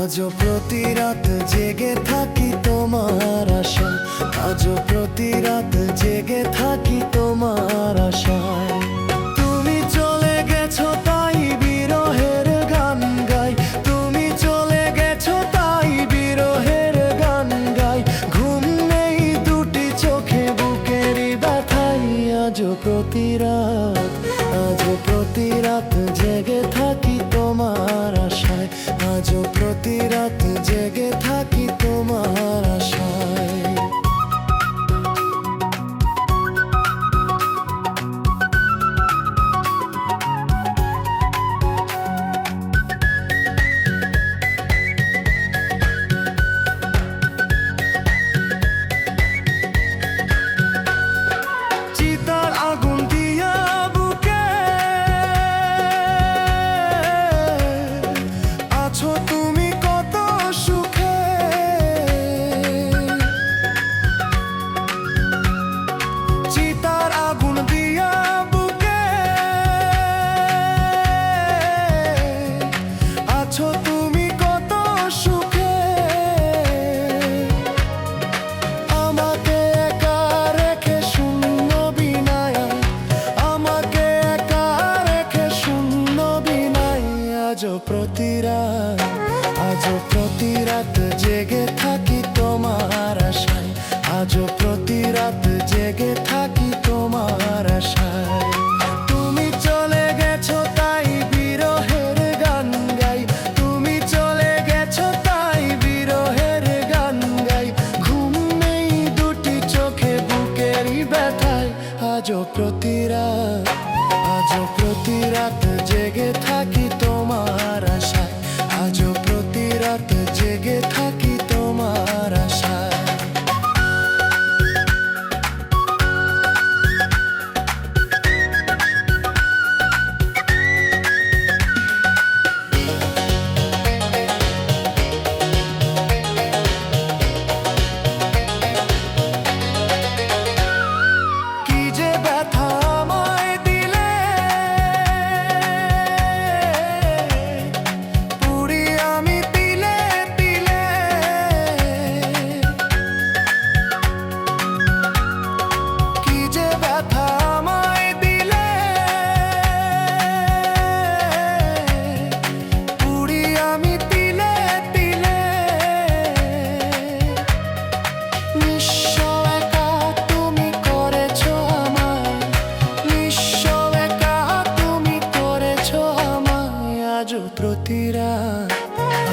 আজও প্রতি রাত জেগে থাকি তোমার আশায়, আজও প্রতি রাত জেগে থাকি তোমার আশায়। তুমি চলে গেছো তাই বিরহের গান গাই, তুমি চলে গেছো তাই বিরহের গান গাই। ঘুম নেই দুটি চোখে বুকেরই ব্যথায়, আজও প্রতি রাত, আজও প্রতি রাত জেগে থাকি তোমার আশায়, আজও প্রতি রাত জেগে থাকি তোমার আশায়। চিতার আগুন দিয়া বুকে আছো তুমি কত সুখে, চিতার আগুন দিয়া বুকে আছো তুমি কত সুখে। আমাকে একা রেখে শূন্য বিনায়, আমাকে একা রেখে শূন্য বিনায়। আজও প্রতি রাত, আজও প্রতি রাত জেগে থাকি তোমার আশায়, আজও প্রতি রাত জেগে থাকি তোমার আশায়। তুমি চলে গেছো তাই বিরহের গান গাই, তুমি চলে গেছো তাই বিরহের গান গাই। ঘুম নেই দুটি চোখে বুকেরই ব্যথায়, আজও প্রতি রাত, আজও প্রতি রাত জেগে থাকি তোমার আশায়, আজও প্রতি রাত জেগে থাকি তোমার আশায়। কি যে ব্যথা আমায় দিলে, পুরি আমি তিলে তিলে। কি যে ব্যথা আমায় দিলে, পুরি আমি তিলে তিলে। নিঃস্ব একা তুমি করেছো আমায়, নিঃস্ব একা তুমি করেছো আমায়। আজও প্রতি রাত,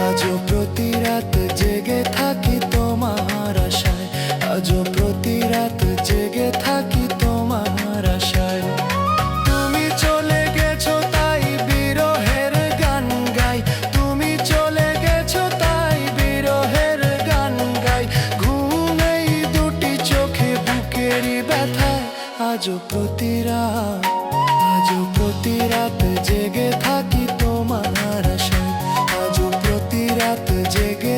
আজও প্রতি রাত জেগে থাকি তোমার আশায়, আজও প্রতি রাত জেগে থাকি তোমার আশায়। তুমি চলে গেছো তাই বিরহের গান গাই, তুমি চলে গেছো তাই বিরহের গান গাই। ঘুম এই দুটি চোখে বুকেরই ব্যথায়, আজও প্রতি রাত, আজও প্রতি রাত জেগে থাকি তোমার আশায়, আজও প্রতি রাত জেগে